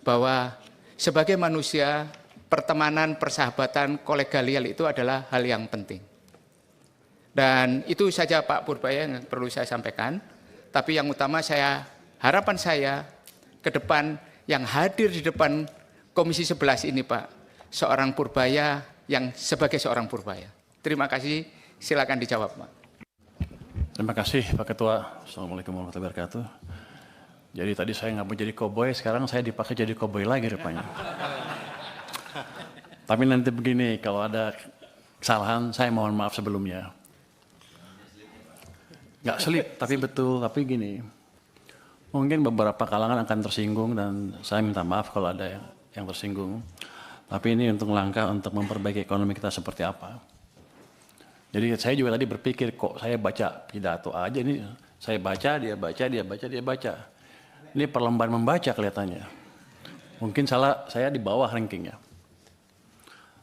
bahwa sebagai manusia, pertemanan, persahabatan, kolegial itu adalah hal yang penting. Dan itu saja Pak Purbaya yang perlu saya sampaikan. Tapi yang utama harapan saya ke depan yang hadir di depan Komisi 11 ini Pak, seorang Purbaya yang sebagai seorang Purbaya. Terima kasih, silakan dijawab Pak. Terima kasih Pak Ketua. Assalamualaikum warahmatullahi wabarakatuh. Jadi tadi saya nggak mau jadi koboi, sekarang saya dipakai jadi koboi lagi rupanya. Tapi nanti begini, kalau ada kesalahan saya mohon maaf sebelumnya. Nggak selip, tapi betul, tapi gini. Mungkin beberapa kalangan akan tersinggung dan saya minta maaf kalau ada yang tersinggung. Tapi ini untuk langkah untuk memperbaiki ekonomi kita seperti apa. Jadi saya juga tadi berpikir kok saya baca pidato aja ini, saya baca, dia baca, dia baca, dia baca. Ini perlombaan membaca kelihatannya. Mungkin salah saya di bawah rankingnya.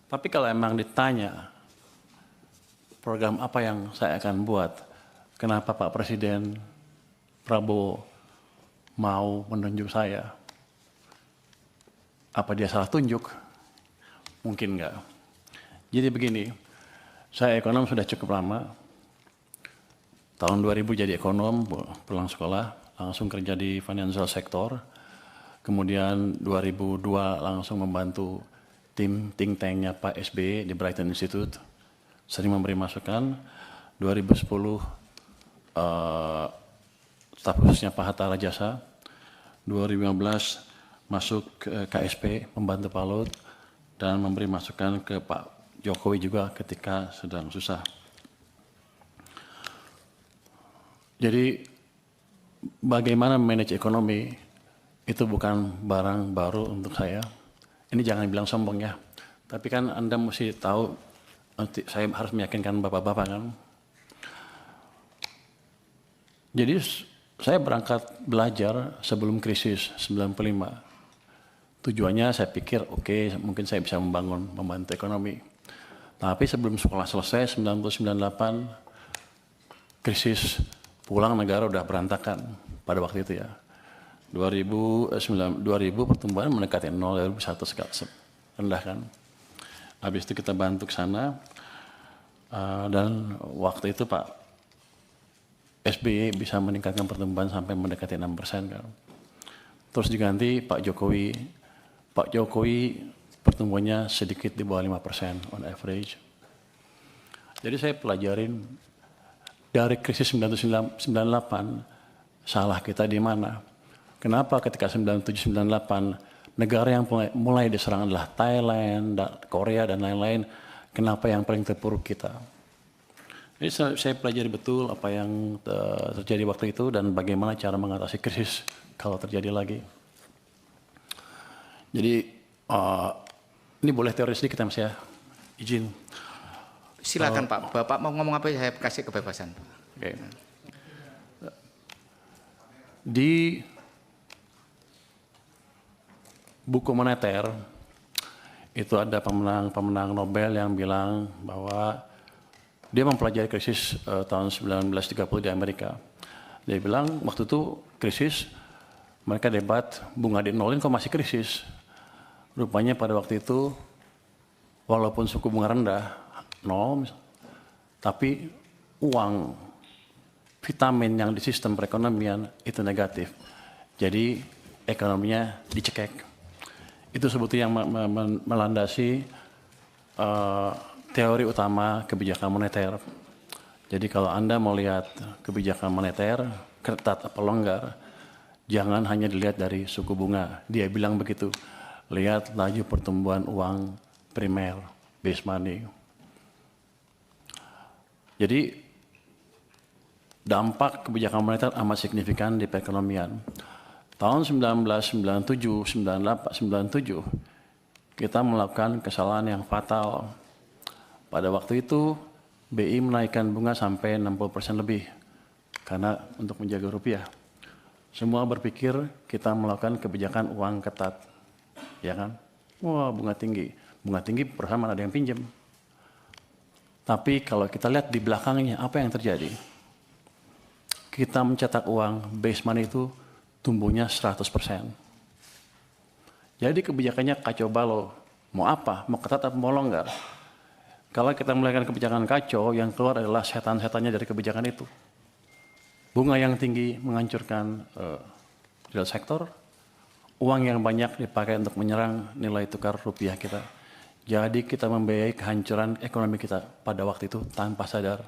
Tapi kalau emang ditanya program apa yang saya akan buat, kenapa Pak Presiden Prabowo mau menunjuk saya? Apa dia salah tunjuk? Mungkin enggak. Jadi begini, saya ekonom sudah cukup lama. Tahun 2000 jadi ekonom, pulang sekolah, langsung kerja di financial sector. Kemudian 2002 langsung membantu tim think tanknya Pak SBY di Brighton Institute. Sering memberi masukan. 2010 staf khususnya Pak Hatta Rajasa. 2015 masuk ke KSP, membantu Pak Lut. Dan memberi masukan ke Pak Jokowi juga ketika sedang susah. Jadi bagaimana manage ekonomi itu bukan barang baru untuk saya. Ini jangan bilang sombong ya. Tapi kan Anda mesti tahu, nanti saya harus meyakinkan bapak-bapak kan. Jadi saya berangkat belajar sebelum krisis 95. Tujuannya saya pikir oke, mungkin saya bisa membantu ekonomi. Tapi sebelum sekolah selesai 1998 krisis, pulang negara udah berantakan pada waktu itu ya. 2000 pertumbuhan mendekati 0, 2001 rendah kan. Habis itu kita bantu ke sana dan waktu itu Pak SBY bisa meningkatkan pertumbuhan sampai mendekati 6% kan. Terus diganti Pak Jokowi. Pak Jokowi pertumbuhannya sedikit di bawah 5% on average. Jadi saya pelajarin dari krisis 1998 salah kita di mana? Kenapa ketika 97-98 negara yang mulai diserang adalah Thailand, Korea dan lain-lain, kenapa yang paling terpuruk kita? Jadi saya pelajari betul apa yang terjadi waktu itu dan bagaimana cara mengatasi krisis kalau terjadi lagi. Jadi ini boleh teori sedikit ya Mas ya, izin. Silakan Pak, Bapak mau ngomong apa saya kasih kebebasan. Oke. Di buku moneter itu ada pemenang Nobel yang bilang bahwa dia mempelajari krisis tahun 1930 di Amerika. Dia bilang waktu itu krisis, mereka debat bunga di nolin kok masih krisis. Rupanya pada waktu itu walaupun suku bunga rendah, nol, tapi uang, vitamin yang di sistem perekonomian itu negatif. Jadi ekonominya dicekek. Itu sebetulnya yang melandasi teori utama kebijakan moneter. Jadi kalau Anda mau lihat kebijakan moneter, ketat apa longgar, jangan hanya dilihat dari suku bunga. Dia bilang begitu, lihat laju pertumbuhan uang primer, base money. Jadi dampak kebijakan moneter amat signifikan di perekonomian. Tahun 1997, 97, kita melakukan kesalahan yang fatal. Pada waktu itu, BI menaikkan bunga sampai 60% lebih, karena untuk menjaga rupiah. Semua berpikir kita melakukan kebijakan uang ketat, ya kan? Wah, bunga tinggi perusahaan mana ada yang pinjam. Tapi kalau kita lihat di belakangnya, apa yang terjadi? Kita mencetak uang, base money itu tumbuhnya 100%. Jadi kebijakannya kacau balau. Mau apa? Mau ketat atau mau longgar? Kalau kita melakukan kebijakan kacau, yang keluar adalah setan-setannya dari kebijakan itu. Bunga yang tinggi menghancurkan real sektor, uang yang banyak dipakai untuk menyerang nilai tukar rupiah kita. Jadi kita membiayai kehancuran ekonomi kita pada waktu itu tanpa sadar.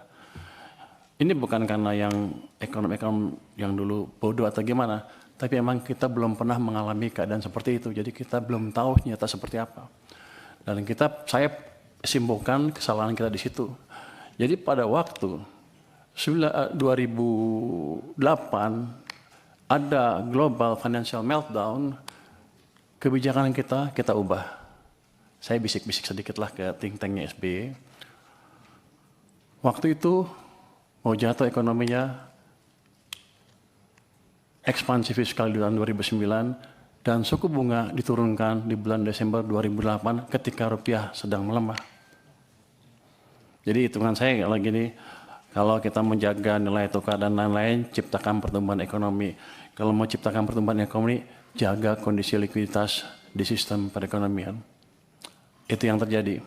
Ini bukan karena yang ekonom-ekonom yang dulu bodoh atau gimana, tapi memang kita belum pernah mengalami keadaan seperti itu. Jadi kita belum tahu nyata seperti apa. Dan saya simpulkan kesalahan kita di situ. Jadi pada waktu 2008 ada global financial meltdown, kebijakan kita ubah. Saya bisik-bisik sedikit lah ke think tanknya SBY. Waktu itu mau jatuh ekonominya, ekspansi fiskal di tahun 2009, dan suku bunga diturunkan di bulan Desember 2008 ketika rupiah sedang melemah. Jadi hitungan saya lagi nih, kalau kita menjaga nilai tukar dan lain-lain, ciptakan pertumbuhan ekonomi. Kalau mau ciptakan pertumbuhan ekonomi, jaga kondisi likuiditas di sistem perekonomian. Itu yang terjadi.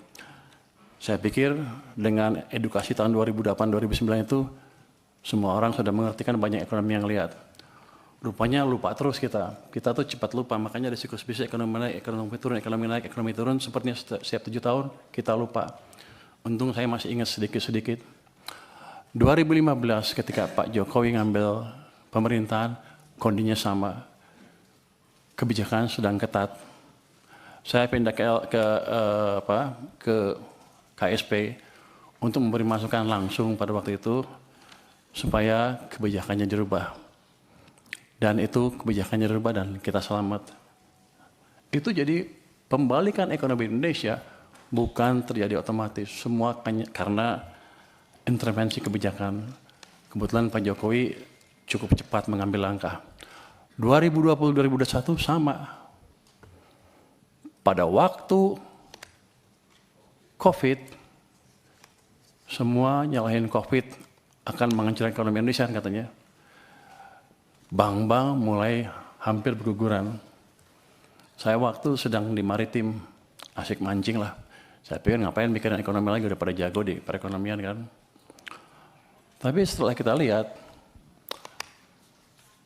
Saya pikir dengan edukasi tahun 2008-2009 itu, semua orang sudah mengerti kan banyak ekonomi yang lihat. Rupanya lupa terus kita. Kita tuh cepat lupa, makanya ada siklus bisnis ekonomi naik, ekonomi naik, ekonomi turun. Sepertinya setiap 7 tahun kita lupa. Untung saya masih ingat sedikit-sedikit. 2015 ketika Pak Jokowi ngambil pemerintahan, kondisinya sama. Kebijakan sedang ketat. Saya pindah ke KSP untuk memberi masukan langsung pada waktu itu supaya kebijakannya dirubah. Dan itu kebijakannya dirubah dan kita selamat. Itu jadi pembalikan ekonomi Indonesia bukan terjadi otomatis. Semua karena intervensi kebijakan. Kebetulan Pak Jokowi cukup cepat mengambil langkah. 2020-2021 sama. Pada waktu COVID, semua nyalahin COVID akan menghancurkan ekonomi Indonesia katanya. Bank-bank mulai hampir berguguran. Saya waktu sedang di maritim, asik mancing lah. Saya pikir ngapain mikirin ekonomi lagi, udah pada jago di perekonomian kan. Tapi setelah kita lihat,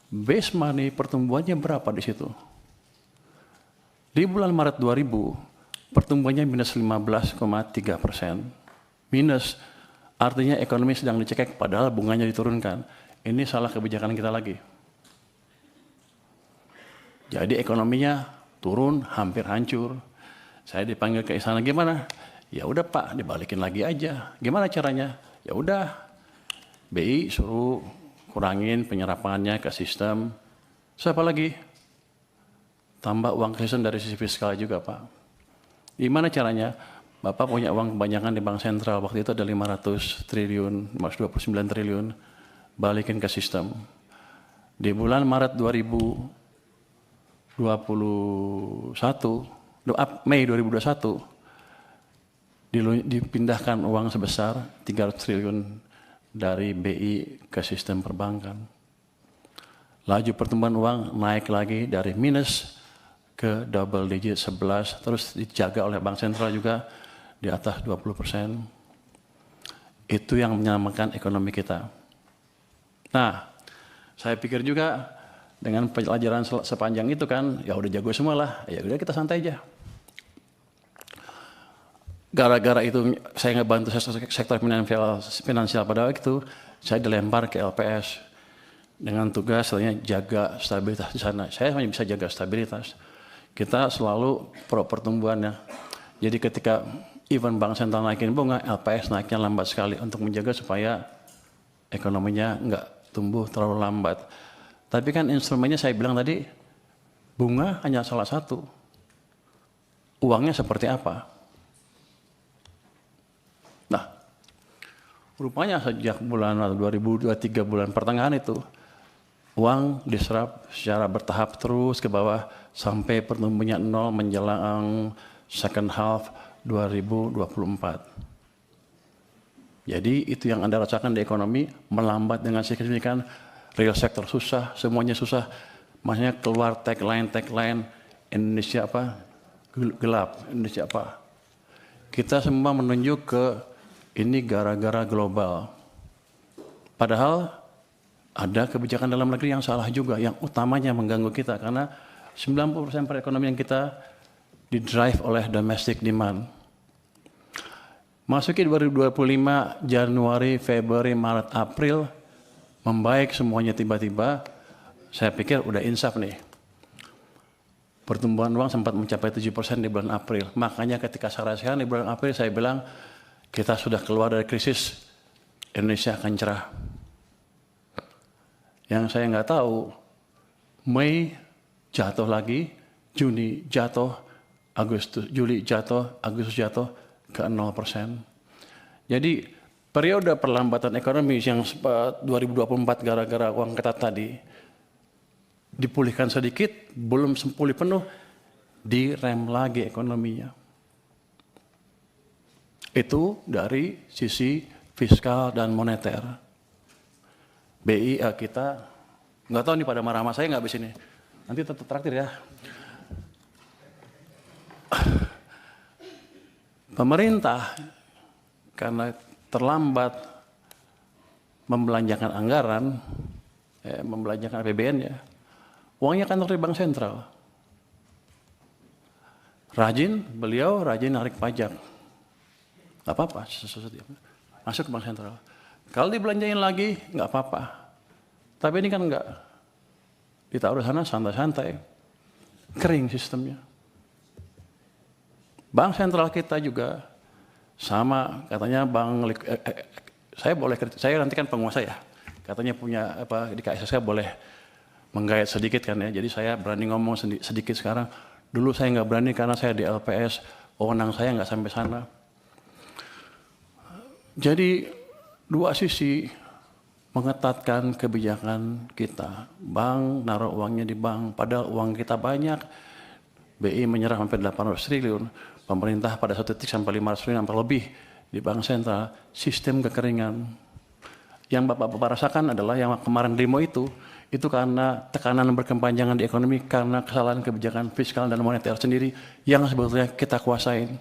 base money pertumbuhannya berapa di situ? Di bulan Maret 2000, pertumbuhannya minus 15,3%. Minus, artinya ekonomi sedang dicekek padahal bunganya diturunkan. Ini salah kebijakan kita lagi. Jadi ekonominya turun, hampir hancur. Saya dipanggil ke istana, gimana? Ya udah Pak, dibalikin lagi aja. Gimana caranya? Ya udah, BI suruh kurangin penyerapannya ke sistem. Siapa lagi? Tambah uang ke sistem dari sisi fiskal juga Pak. Gimana caranya? Bapak punya uang kebanyakan di Bank Sentral. Waktu itu ada 500 triliun, 29 triliun. Balikin ke sistem. Di bulan Maret Mei 2021 dipindahkan uang sebesar 300 triliun dari BI ke sistem perbankan. Laju pertumbuhan uang naik lagi dari minus ke double digit 11, terus dijaga oleh Bank Sentral juga di atas 20%. Itu yang menyelamatkan ekonomi kita. Nah, saya pikir juga dengan pelajaran sepanjang itu kan, ya udah jago semua lah, ya udah kita santai aja. Gara-gara itu saya ngebantu sektor finansial pada waktu itu, saya dilempar ke LPS dengan tugas selainnya jaga stabilitas di sana. Saya hanya bisa jaga stabilitas. Kita selalu pro pertumbuhannya. Jadi ketika even Bank Sentral naikin bunga, LPS naiknya lambat sekali untuk menjaga supaya ekonominya nggak tumbuh terlalu lambat. Tapi kan instrumennya saya bilang tadi, bunga hanya salah satu. Uangnya seperti apa? Nah, rupanya sejak bulan 2023 bulan pertengahan itu, uang diserap secara bertahap terus ke bawah sampai pertumbuhannya 0 menjelang second half 2024. Jadi itu yang Anda rasakan di ekonomi, melambat dengan signifikan. Real sektor susah, semuanya susah. Makanya keluar tagline, Indonesia apa? Gelap, Indonesia apa? Kita semua menunjuk ke ini gara-gara global. Padahal ada kebijakan dalam negeri yang salah juga, yang utamanya mengganggu kita karena 90% perekonomian kita didrive oleh domestic demand. Masuki 2025, Januari, Februari, Maret, April, membaik semuanya tiba-tiba, saya pikir udah insaf nih. Pertumbuhan uang sempat mencapai 7% di bulan April. Makanya ketika saya rasakan di bulan April, saya bilang, kita sudah keluar dari krisis, Indonesia akan cerah. Yang saya nggak tahu, Mei jatuh lagi, Juni jatuh, Juli jatuh, Agustus jatuh ke 0%. Jadi periode perlambatan ekonomi yang 2024 gara-gara uang ketat tadi dipulihkan sedikit, belum pulih penuh, direm lagi ekonominya. Itu dari sisi fiskal dan moneter. BI kita, nggak tahu nih pada marah-marah, saya nggak habis ini. Nanti tetap traktir ya. Pemerintah karena terlambat membelanjakan anggaran, membelanjakan APBN ya, uangnya kan dari bank sentral. Beliau rajin narik pajak. Gak apa-apa, masuk ke bank sentral. Kalau dibelanjain lagi, nggak apa-apa. Tapi ini kan nggak. Ditaruh sana santai-santai. Kering sistemnya. Bank sentral kita juga sama, katanya saya nanti kan penguasa ya. Katanya punya apa di KSSK boleh menggait sedikit kan ya. Jadi saya berani ngomong sedikit sekarang. Dulu saya nggak berani karena saya di LPS, wewenang saya nggak sampai sana. Jadi dua sisi mengetatkan kebijakan kita. Bank naruh uangnya di bank, padahal uang kita banyak. BI menyerah sampai 800 triliun. Pemerintah pada satu titik sampai 500 triliun sampai lebih di bank sentral. Sistem kekeringan. Yang Bapak-Bapak rasakan adalah yang kemarin demo itu karena tekanan berkepanjangan di ekonomi karena kesalahan kebijakan fiskal dan moneter sendiri yang sebetulnya kita kuasain.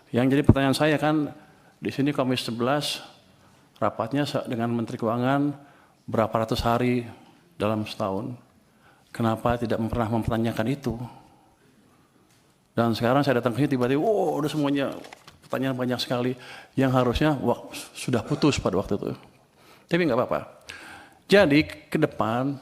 Yang jadi pertanyaan saya kan, di sini Komisi 11 rapatnya dengan Menteri Keuangan berapa ratus hari dalam setahun. Kenapa tidak pernah mempertanyakan itu? Dan sekarang saya datang ke sini tiba-tiba, udah semuanya pertanyaan banyak sekali yang harusnya sudah putus pada waktu itu. Tapi nggak apa-apa. Jadi ke depan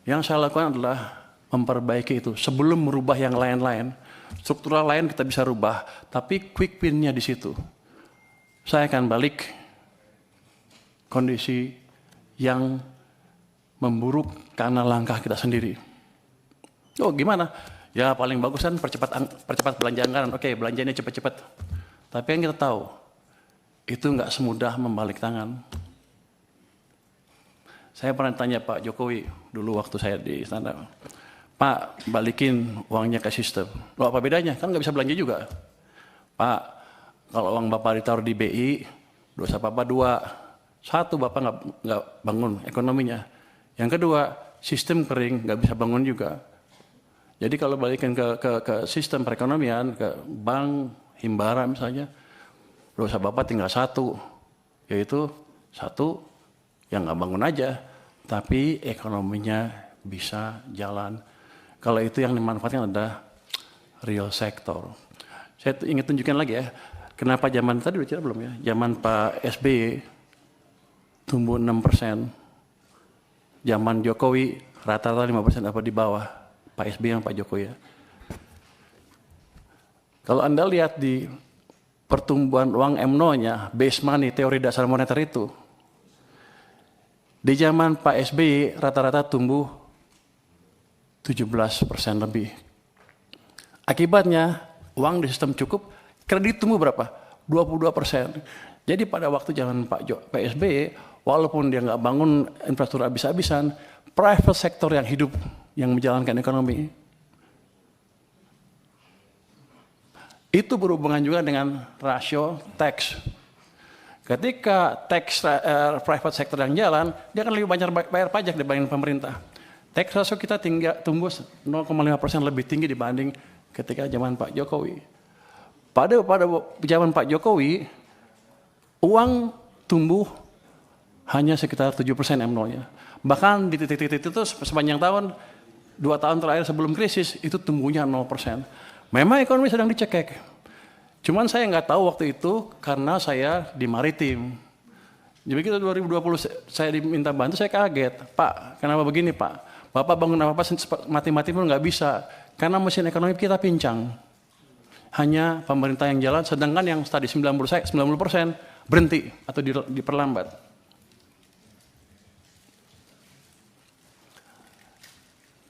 yang saya lakukan adalah memperbaiki itu sebelum merubah yang lain-lain. Struktural lain kita bisa rubah, tapi quick win-nya di situ. Saya akan balik kondisi yang memburuk karena langkah kita sendiri. Oh gimana? Ya paling bagus kan percepat belanja anggaran. Oke, belanjanya cepat-cepat. Tapi yang kita tahu, itu nggak semudah membalik tangan. Saya pernah tanya Pak Jokowi dulu waktu saya di istana, Pak balikin uangnya ke sistem. Loh apa bedanya? Kan nggak bisa belanja juga. Pak, kalau uang Bapak ditaruh di BI, dosa Bapak dua. Satu, Bapak nggak bangun ekonominya. Yang kedua, sistem kering, nggak bisa bangun juga. Jadi kalau balikin ke sistem perekonomian, ke bank, himbara misalnya, dosa Bapak tinggal satu, yaitu satu yang nggak bangun aja, tapi ekonominya bisa jalan. Kalau itu yang dimanfaatkan adalah real sector. Saya ingin tunjukkan lagi ya, kenapa zaman tadi udah cerita belum ya, zaman Pak SBY tumbuh 6%, zaman Jokowi rata-rata 5% apa di bawah. Pak SBY yang Pak Jokowi ya. Kalau Anda lihat di pertumbuhan uang M0-nya, base money, teori dasar moneter itu, di zaman Pak SBY rata-rata tumbuh 17% lebih. Akibatnya uang di sistem cukup, kredit tumbuh berapa? 22%. Jadi pada waktu zaman Pak SBY, walaupun dia nggak bangun infrastruktur habis-habisan, private sector yang hidup, yang menjalankan ekonomi. Itu berhubungan juga dengan rasio tax. Ketika tax private sector yang jalan, dia akan lebih banyak bayar pajak dibanding pemerintah. tax ratio kita tumbuh 0,5% lebih tinggi dibanding ketika zaman Pak Jokowi. Pada zaman Pak Jokowi, uang tumbuh hanya sekitar 7% M0-nya. Bahkan di titik-titik itu sepanjang tahun, 2 tahun terakhir sebelum krisis, itu tumbuhnya 0%. Memang ekonomi sedang dicekek. Cuman saya nggak tahu waktu itu karena saya di maritim. Jadi begitu 2020 saya diminta bantu, saya kaget. Pak, kenapa begini Pak? Bapak bangun apa-apa mati-mati pun nggak bisa. Karena mesin ekonomi kita pincang. Hanya pemerintah yang jalan, sedangkan yang tadi 90% berhenti atau diperlambat.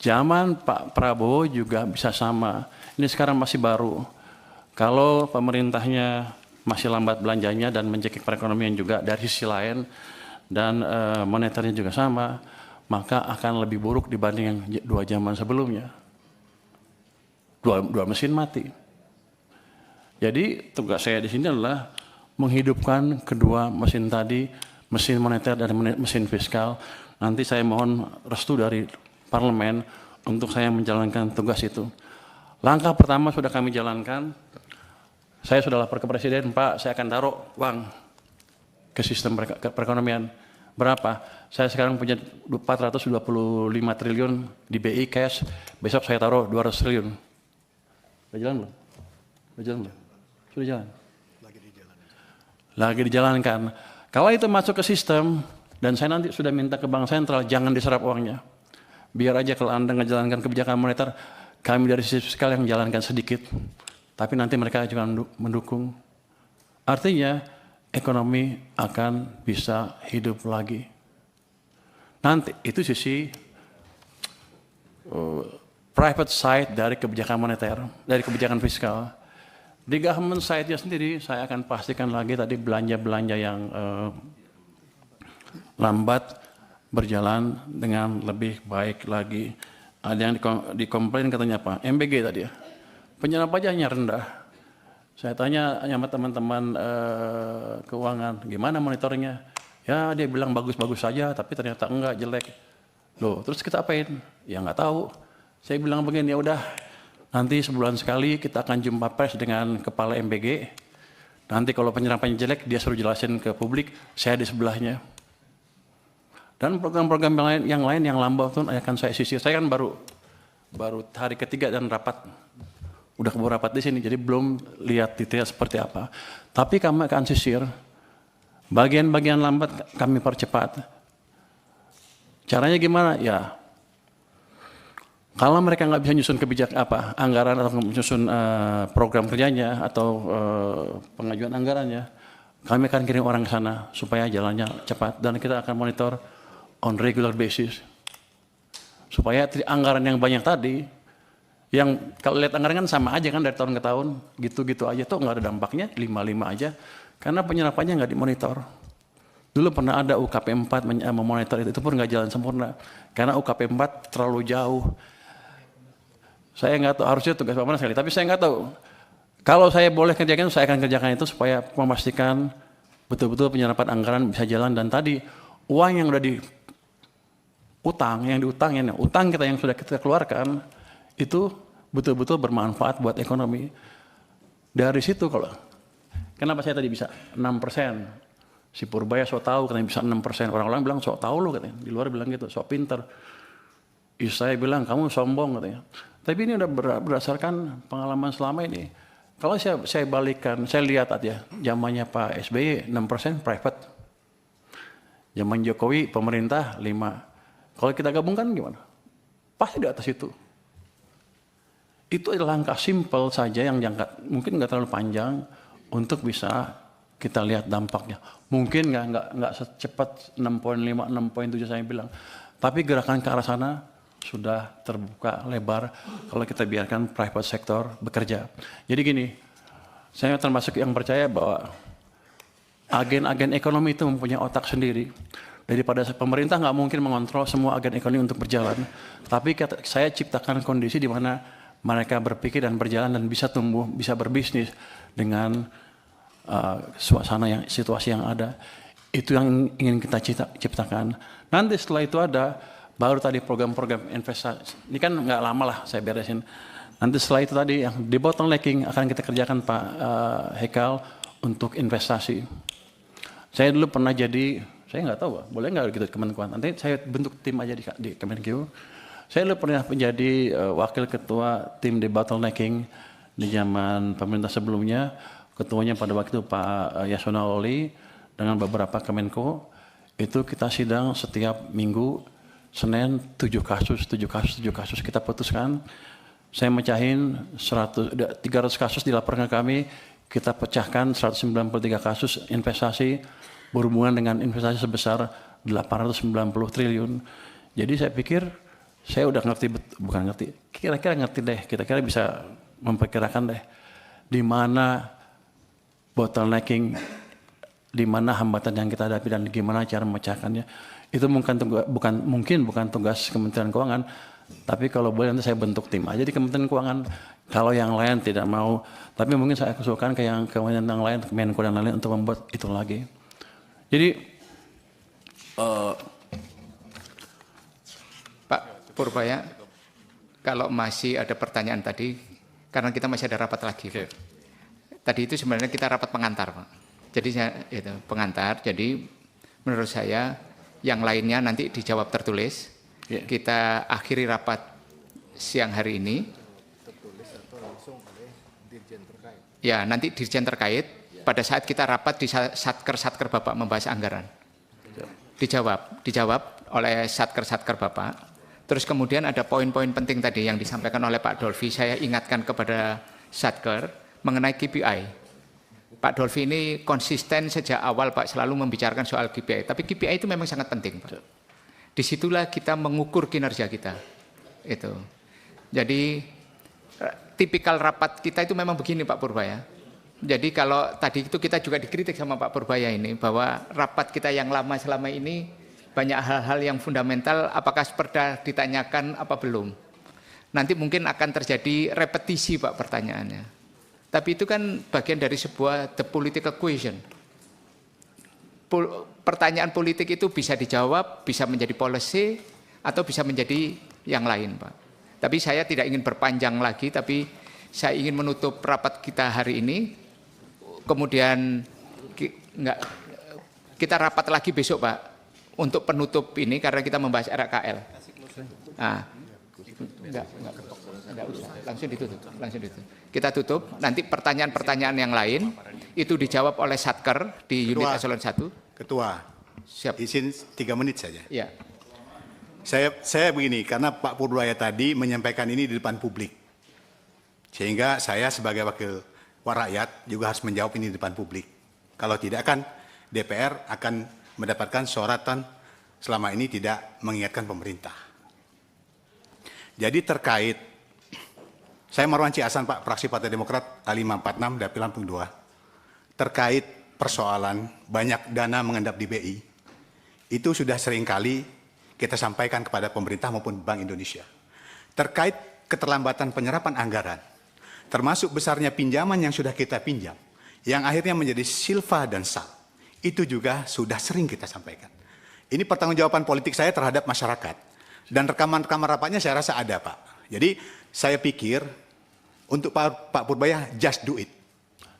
Zaman Pak Prabowo juga bisa sama. Ini sekarang masih baru. Kalau pemerintahnya masih lambat belanjanya dan mencekik perekonomian juga dari sisi lain, dan moneternya juga sama, maka akan lebih buruk dibanding yang 2 zaman sebelumnya. Dua mesin mati. Jadi tugas saya di sini adalah menghidupkan kedua mesin tadi, mesin moneter dan mesin fiskal. Nanti saya mohon restu dari parlemen untuk saya menjalankan tugas itu. Langkah pertama sudah kami jalankan. Saya sudah lapor ke Presiden, Pak, saya akan taruh uang ke sistem perekonomian. Berapa? Saya sekarang punya 425 triliun di BI cash, besok saya taruh 200 triliun. Sudah jalan belum? Sudah jalan belum? Sudah jalan? Lagi dijalankan. Kalau itu masuk ke sistem, dan saya nanti sudah minta ke Bank Sentral, jangan diserap uangnya. Biar aja kalau Anda menjalankan kebijakan moneter, kami dari sisi fiskal yang menjalankan sedikit. Tapi nanti mereka juga mendukung. Artinya, ekonomi akan bisa hidup lagi. Nanti, itu sisi private side dari kebijakan moneter, dari kebijakan fiskal. Di government side-nya sendiri, saya akan pastikan lagi tadi belanja-belanja yang lambat berjalan dengan lebih baik lagi. Ada yang dikomplain katanya apa? MBG tadi ya. Penyerapan pajaknya rendah. Saya tanya sama teman-teman keuangan, gimana monitornya? Ya dia bilang bagus-bagus saja, tapi ternyata enggak, jelek. Loh, terus kita apain? Ya nggak tahu. Saya bilang begini, ya udah, nanti sebulan sekali kita akan jumpa pers dengan kepala MBG. Nanti kalau penyerapannya jelek, dia suruh jelasin ke publik, saya di sebelahnya. Dan program-program yang lain yang lambat itu akan saya sisir. Saya kan baru hari ketiga dan rapat. Udah keburu rapat di sini, jadi belum lihat detail seperti apa. Tapi kami akan sisir. Bagian-bagian lambat kami percepat. Caranya gimana? Ya, kalau mereka nggak bisa nyusun anggaran atau nyusun program kerjanya atau pengajuan anggarannya, kami akan kirim orang ke sana supaya jalannya cepat dan kita akan monitor on regular basis supaya anggaran yang banyak tadi, yang kalau lihat anggaran kan sama aja kan dari tahun ke tahun, gitu-gitu aja tuh nggak ada dampaknya, 5-5 aja, karena penyerapannya nggak dimonitor. Dulu pernah ada UKP 4 memonitor itu pun nggak jalan sempurna, karena UKP 4 terlalu jauh. Saya nggak tahu, harusnya tugas Pak Mana sekali, tapi saya nggak tahu. Kalau saya boleh kerjakan, saya akan kerjakan itu supaya memastikan betul-betul penyerapan anggaran bisa jalan. Dan tadi uang yang udah utang kita yang sudah kita keluarkan itu betul-betul bermanfaat buat ekonomi. Dari situ kenapa saya tadi bisa 6%? Si Purbaya sok tahu katanya bisa 6%. Orang-orang bilang sok tahu lo katanya. Di luar bilang gitu, sok pinter. Saya bilang kamu sombong katanya. Tapi ini udah berdasarkan pengalaman selama ini. Kalau saya balikkan, saya lihat aja zamannya Pak SBY 6% private. Zaman Jokowi pemerintah 5%. Kalau kita gabungkan gimana? Pasti di atas itu. Itu adalah langkah simpel saja yang mungkin nggak terlalu panjang untuk bisa kita lihat dampaknya. Mungkin nggak secepat 6,5, 6,7 saya bilang. Tapi gerakan ke arah sana sudah terbuka lebar kalau kita biarkan private sector bekerja. Jadi gini, saya termasuk yang percaya bahwa agen-agen ekonomi itu mempunyai otak sendiri. Daripada pemerintah nggak mungkin mengontrol semua agen ekonomi untuk berjalan. Tapi saya ciptakan kondisi di mana mereka berpikir dan berjalan dan bisa tumbuh, bisa berbisnis dengan situasi yang ada. Itu yang ingin kita ciptakan. Nanti setelah itu ada Baru tadi program-program investasi. Ini kan nggak lama lah saya beresin. Nanti setelah itu tadi yang debottlenecking akan kita kerjakan Pak Hekal untuk investasi. Saya dulu pernah jadi, saya nggak tahu, boleh nggak gitu Kemenkuan. Nanti saya bentuk tim aja di Kemenku. Saya dulu pernah menjadi wakil ketua tim debottlenecking di zaman pemerintah sebelumnya. Ketuanya pada waktu itu Pak Yasona Lawli dengan beberapa Kemenko. Itu kita sidang setiap minggu, Senin 7 kasus kita putuskan. Saya mecahin 300 kasus dilaporkan ke kami, kita pecahkan 193 kasus investasi berhubungan dengan investasi sebesar 890 triliun. Jadi saya pikir, saya udah ngerti, bukan ngerti, kira-kira ngerti deh, kira-kira bisa memperkirakan deh, di mana bottlenecking, di mana hambatan yang kita hadapi dan gimana cara memecahkannya. Itu bukan tugas Kementerian Keuangan, tapi kalau boleh nanti saya bentuk tim aja di Kementerian Keuangan. Kalau yang lain tidak mau, tapi mungkin saya usulkan ke kementerian yang lain, Kemenko dan lain untuk membuat itu lagi. Jadi Pak Purbaya, kalau masih ada pertanyaan tadi, karena kita masih ada rapat lagi. Okay. Tadi itu sebenarnya kita rapat pengantar, Pak. Jadi itu pengantar. Jadi menurut saya yang lainnya nanti dijawab tertulis. Yeah. Kita akhiri rapat siang hari ini. Tertulis atau langsung oleh dirjen terkait. Ya, nanti dirjen terkait pada saat kita rapat di satker Bapak membahas anggaran. Dijawab oleh satker Bapak. Terus kemudian ada poin-poin penting tadi yang disampaikan oleh Pak Dolvi. Saya ingatkan kepada satker mengenai KPI. Pak Dolvi ini konsisten sejak awal Pak selalu membicarakan soal KPI. Tapi KPI itu memang sangat penting Pak. Disitulah kita mengukur kinerja kita. Itu. Jadi tipikal rapat kita itu memang begini Pak Purbaya. Jadi kalau tadi itu kita juga dikritik sama Pak Purbaya ini bahwa rapat kita yang lama selama ini banyak hal-hal yang fundamental, apakah pernah ditanyakan apa belum. Nanti mungkin akan terjadi repetisi Pak pertanyaannya. Tapi itu kan bagian dari sebuah the political question. Pertanyaan politik itu bisa dijawab, bisa menjadi policy, atau bisa menjadi yang lain, Pak. Tapi saya tidak ingin berpanjang lagi, tapi saya ingin menutup rapat kita hari ini. Kemudian kita rapat lagi besok, Pak, untuk penutup ini karena kita membahas RKL. Enggak usah, langsung ditutup. Kita tutup, nanti pertanyaan-pertanyaan yang lain itu dijawab oleh Satker di unit eselon 1. Ketua, siap. Izin 3 menit saja. Ya. Saya begini, karena Pak Purbaya tadi menyampaikan ini di depan publik. Sehingga saya sebagai wakil rakyat juga harus menjawab ini di depan publik. Kalau tidak kan DPR akan mendapatkan sorotan selama ini tidak mengingatkan pemerintah. Jadi terkait, saya Marwan C. Hasan Pak, fraksi Partai Demokrat A546 Dapil Lampung 2. Terkait persoalan banyak dana mengendap di BI, itu sudah seringkali kita sampaikan kepada pemerintah maupun Bank Indonesia. Terkait keterlambatan penyerapan anggaran, termasuk besarnya pinjaman yang sudah kita pinjam, yang akhirnya menjadi silva dan sal, itu juga sudah sering kita sampaikan. Ini pertanggungjawaban politik saya terhadap masyarakat. Dan rekaman-rekaman rapatnya saya rasa ada, Pak. Jadi saya pikir untuk Pak Purbaya, just do it.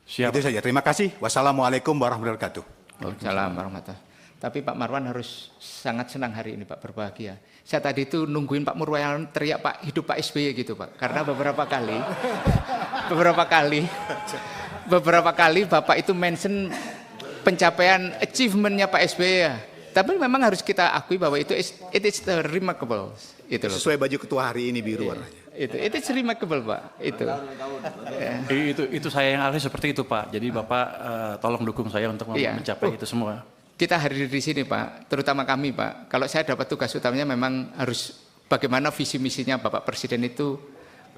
Siap. Itu saja. Terima kasih. Wassalamualaikum warahmatullahi wabarakatuh. Waalaikumsalam warahmatullahi wabarakatuh. Tapi Pak Marwan harus sangat senang hari ini Pak, berbahagia. Saya tadi itu nungguin Pak Murwayan teriak Pak, hidup Pak SBY gitu Pak. Karena beberapa kali Bapak itu mention pencapaian achievementnya Pak SBY ya. Tapi memang harus kita akui bahwa it is remarkable. Itu loh. Sesuai baju ketua hari ini biru warnanya. It is remarkable Pak. Itu saya yang ahli seperti itu Pak. Jadi Bapak tolong dukung saya untuk mencapai itu semua. Kita hadir di sini Pak, terutama kami Pak. Kalau saya dapat tugas utamanya memang harus bagaimana visi misinya Bapak Presiden itu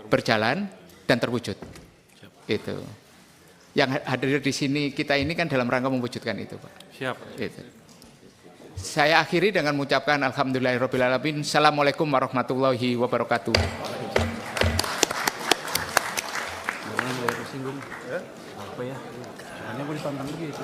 berjalan dan terwujud. Itu. Yang hadir di sini kita ini kan dalam rangka mewujudkan itu Pak. Siap. Itu. Saya akhiri dengan mengucapkan alhamdulillahirrahmanirrahim. Assalamualaikum warahmatullahi wabarakatuh. Apa ya? Hanya boleh tantang begitu.